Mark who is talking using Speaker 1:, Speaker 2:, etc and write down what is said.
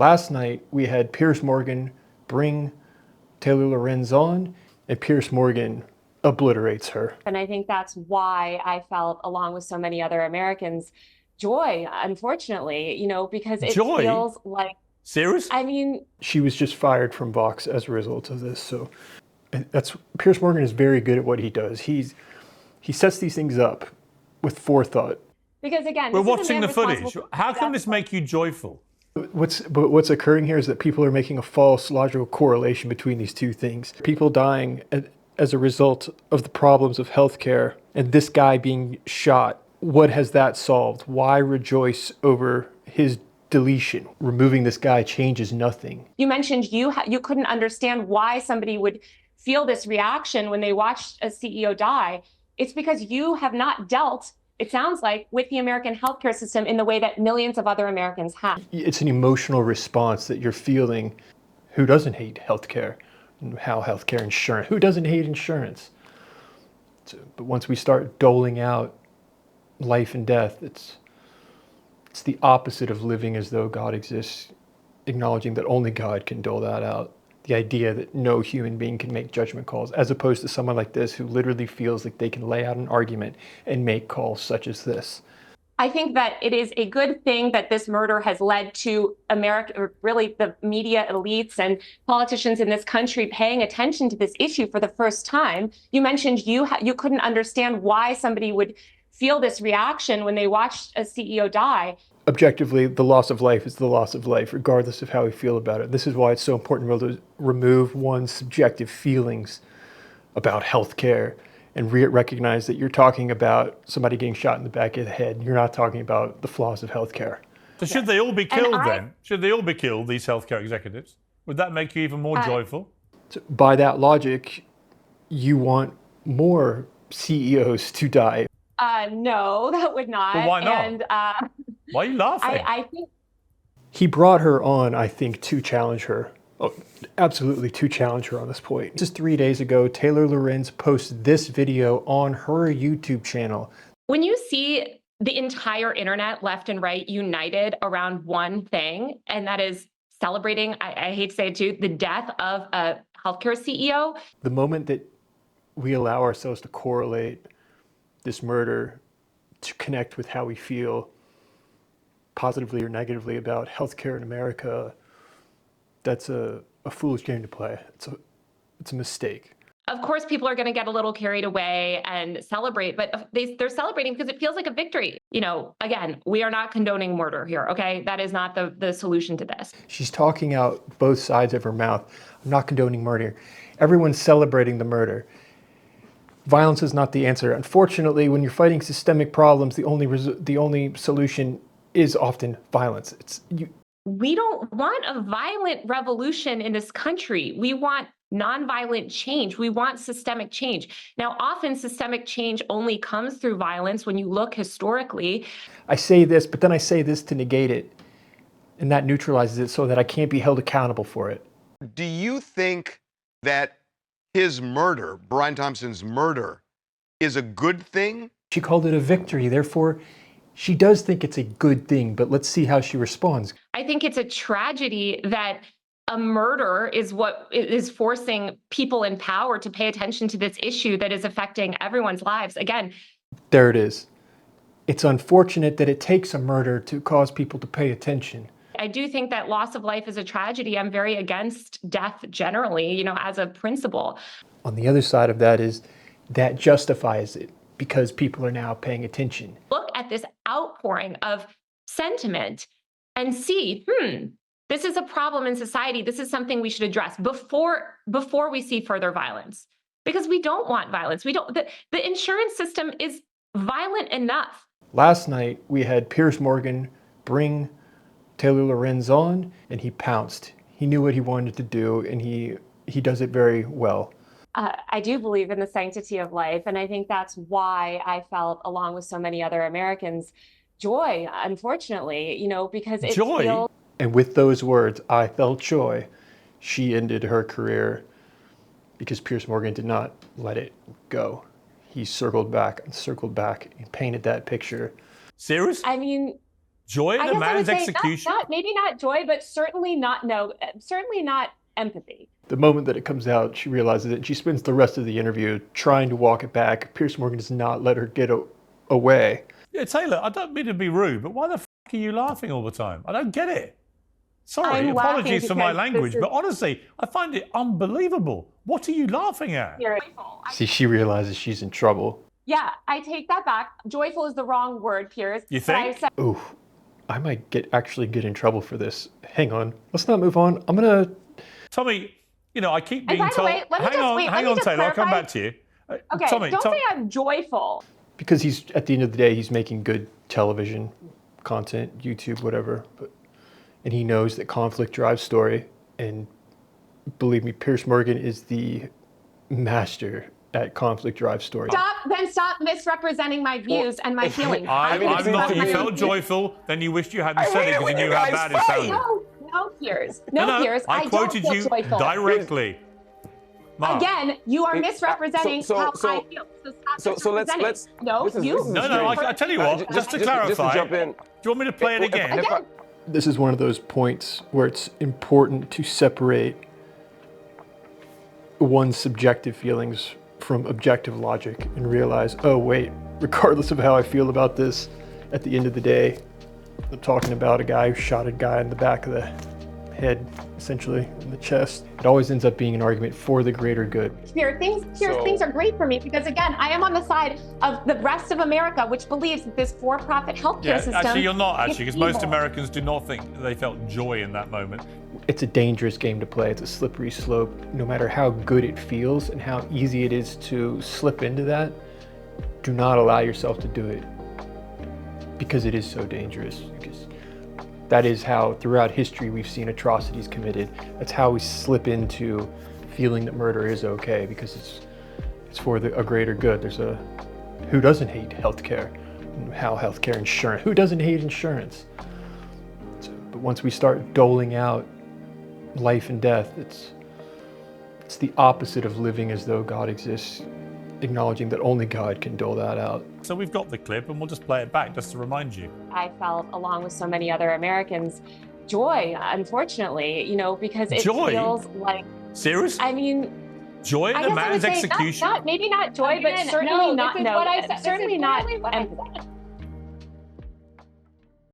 Speaker 1: Last night, we had Piers Morgan bring Taylor Lorenze on, and Piers Morgan obliterates her.
Speaker 2: And I think that's why I felt, along with so many other Americans, joy, unfortunately, because it
Speaker 3: Joy?
Speaker 2: feels like,
Speaker 3: Serious?
Speaker 2: I mean,
Speaker 1: She was just fired from Vox as a result of this. So that's Piers Morgan is very good at what he does. He sets these things up with forethought.
Speaker 2: because again,
Speaker 3: We're
Speaker 2: this is a
Speaker 3: watching
Speaker 2: man
Speaker 3: the footage.
Speaker 2: responsible for
Speaker 3: How can
Speaker 2: death.
Speaker 3: this make you joyful?
Speaker 1: What's occurring here is that people are making a false logical correlation between these two things. People dying as a result of the problems of healthcare, and this guy being shot. What has that solved? Why rejoice over his deletion? Removing this guy changes nothing.
Speaker 2: You mentioned you couldn't understand why somebody would feel this reaction when they watched a CEO die. It's because you have not dealt, it sounds like, with the American healthcare system in the way that millions of other Americans have.
Speaker 1: It's an emotional response that you're feeling. Who doesn't hate healthcare? How healthcare insurance? Who doesn't hate insurance? But once we start doling out life and death, it's the opposite of living as though God exists, acknowledging that only God can dole that out. The idea that no human being can make judgment calls, as opposed to someone like this who literally feels like they can lay out an argument and make calls such as this.
Speaker 2: I think that it is a good thing that this murder has led to America, or really the media elites and politicians in this country paying attention to this issue for the first time. You mentioned you couldn't understand why somebody would feel this reaction when they watched a CEO die.
Speaker 1: Objectively, the loss of life is the loss of life, regardless of how we feel about it. This is why it's so important to remove one's subjective feelings about healthcare and recognize that you're talking about somebody getting shot in the back of the head. You're not talking about the flaws of healthcare.
Speaker 3: So should they all be killed then? Should they all be killed, these healthcare executives? Would that make you even more joyful?
Speaker 1: So by that logic, you want more CEOs to die.
Speaker 2: No, that would not.
Speaker 3: But why not?
Speaker 2: And
Speaker 3: why are you laughing?
Speaker 2: I think
Speaker 1: He brought her on, I think, to challenge her. Oh, absolutely to challenge her on this point. Just 3 days ago, Taylor Lorenze posted this video on her YouTube channel.
Speaker 2: when you see the entire internet, left and right, united around one thing, and that is celebrating, I hate to say it too, the death of a healthcare CEO.
Speaker 1: The moment that we allow ourselves to correlate this murder to connect with how we feel positively or negatively about healthcare in America, that's a foolish game to play. It's a mistake.
Speaker 2: Of course, people are going to get a little carried away and celebrate, but they're celebrating because it feels like a victory. Again, we are not condoning murder here, okay? That is not the solution to this.
Speaker 1: She's talking out both sides of her mouth. I'm not condoning murder. Everyone's celebrating the murder. Violence is not the answer. Unfortunately, when you're fighting systemic problems, the only solution is often violence.
Speaker 2: We don't want a violent revolution in this country. We want nonviolent change. We want systemic change. Now, often systemic change only comes through violence when you look historically.
Speaker 1: I say this, but then I say this to negate it, and that neutralizes it so that I can't be held accountable for it.
Speaker 4: Do you think that his murder, Brian Thompson's murder, is a good thing?
Speaker 1: She called it a victory. Therefore, she does think it's a good thing, but let's see how she responds.
Speaker 2: I think it's a tragedy that a murder is what is forcing people in power to pay attention to this issue that is affecting everyone's lives. Again,
Speaker 1: there it is. It's unfortunate that it takes a murder to cause people to pay attention.
Speaker 2: I do think that loss of life is a tragedy. I'm very against death generally, as a principle.
Speaker 1: On the other side of that is that justifies it because people are now paying attention.
Speaker 2: Look at this outpouring of sentiment and see, this is a problem in society. This is something we should address before we see further violence, because we don't want violence. The insurance system is violent enough.
Speaker 1: Last night, we had Piers Morgan bring Taylor Lorenze on, and he pounced. He knew what he wanted to do, and he does it very well.
Speaker 2: I do believe in the sanctity of life, and I think that's why I felt, along with so many other Americans, joy, unfortunately, because it feels...
Speaker 1: And with those words, I felt joy, she ended her career because Piers Morgan did not let it go. He circled back and painted that picture.
Speaker 3: Serious?
Speaker 2: I mean,
Speaker 3: Joy in
Speaker 2: I
Speaker 3: a
Speaker 2: guess I would
Speaker 3: man's
Speaker 2: say
Speaker 3: execution?
Speaker 2: maybe not joy, but certainly not empathy.
Speaker 1: The moment that it comes out, she realizes it, and she spends the rest of the interview trying to walk it back. Piers Morgan does not let her get away.
Speaker 3: Yeah, Taylor, I don't mean to be rude, but why the f*** are you laughing all the time? I don't get it. Sorry,
Speaker 2: I'm
Speaker 3: apologies for my
Speaker 2: laughing
Speaker 3: language,
Speaker 2: because
Speaker 3: but honestly, I find it unbelievable. What are you laughing at?
Speaker 1: See, she realizes she's in trouble.
Speaker 2: Yeah, I take that back. Joyful is the wrong word, Piers.
Speaker 3: You
Speaker 2: But I
Speaker 3: think?
Speaker 2: said,
Speaker 1: Ooh, I might actually get in trouble for this. Hang on, let's not move on. I'm gonna.
Speaker 3: Tommy, you know, I keep
Speaker 2: And
Speaker 3: being
Speaker 2: by the
Speaker 3: told.
Speaker 2: way, let me
Speaker 3: hang
Speaker 2: just-
Speaker 3: on,
Speaker 2: wait, let
Speaker 3: hang
Speaker 2: me
Speaker 3: on,
Speaker 2: just
Speaker 3: Taylor. I'll come
Speaker 2: clarify.
Speaker 3: back to you.
Speaker 2: okay,
Speaker 3: Tommy,
Speaker 2: don't say I'm joyful.
Speaker 1: Because he's at the end of the day, he's making good television content, YouTube, whatever. And he knows that conflict drives story. And believe me, Piers Morgan is the master at conflict drives story.
Speaker 2: Stop misrepresenting my views and my feelings.
Speaker 3: I'm not. You
Speaker 2: my
Speaker 3: felt joyful, then you wished you hadn't said it because you knew how bad it sounded.
Speaker 2: No, Piers. No, Piers.
Speaker 3: I quoted
Speaker 2: don't
Speaker 3: you
Speaker 2: feel joyful.
Speaker 3: directly. Mark.
Speaker 2: Again, you are misrepresenting how I feel. So stop misrepresenting.
Speaker 5: let's.
Speaker 2: No,
Speaker 5: this is-
Speaker 2: you.
Speaker 5: this is
Speaker 3: No, I tell you what. Just to clarify,
Speaker 5: jump in.
Speaker 3: do you want me to play it again?
Speaker 2: Again.
Speaker 1: This is one of those points where it's important to separate one's subjective feelings from objective logic and realize, oh wait, regardless of how I feel about this, at the end of the day, I'm talking about a guy who shot a guy in the back of the head, essentially, in the chest. It always ends up being an argument for the greater good.
Speaker 2: Things are great for me because, again, I am on the side of the rest of America, which believes that this for-profit healthcare system.
Speaker 3: Actually, you're not, actually, because
Speaker 2: is
Speaker 3: most
Speaker 2: evil.
Speaker 3: Americans do not think that they felt joy in that moment.
Speaker 1: It's a dangerous game to play. It's a slippery slope. No matter how good it feels and how easy it is to slip into that, do not allow yourself to do it because it is so dangerous. Because that is how, throughout history, we've seen atrocities committed. That's how we slip into feeling that murder is okay because it's for a greater good. Who doesn't hate healthcare? How healthcare insurance? Who doesn't hate insurance? But once we start doling out life and death, it's the opposite of living as though God exists, acknowledging that only God can dole that out.
Speaker 3: So we've got the clip and we'll just play it back just to remind you.
Speaker 2: I felt, along with so many other Americans, joy, unfortunately, because it
Speaker 3: Joy?
Speaker 2: feels like,
Speaker 3: Seriously?
Speaker 2: I mean,
Speaker 3: Joy in
Speaker 2: I
Speaker 3: a
Speaker 2: guess I would
Speaker 3: man's
Speaker 2: say
Speaker 3: execution?
Speaker 2: maybe not joy, but
Speaker 6: Again,
Speaker 2: certainly
Speaker 6: no, this is what I said.
Speaker 2: certainly
Speaker 6: This is
Speaker 2: not
Speaker 6: literally what I
Speaker 2: empathy.
Speaker 6: said.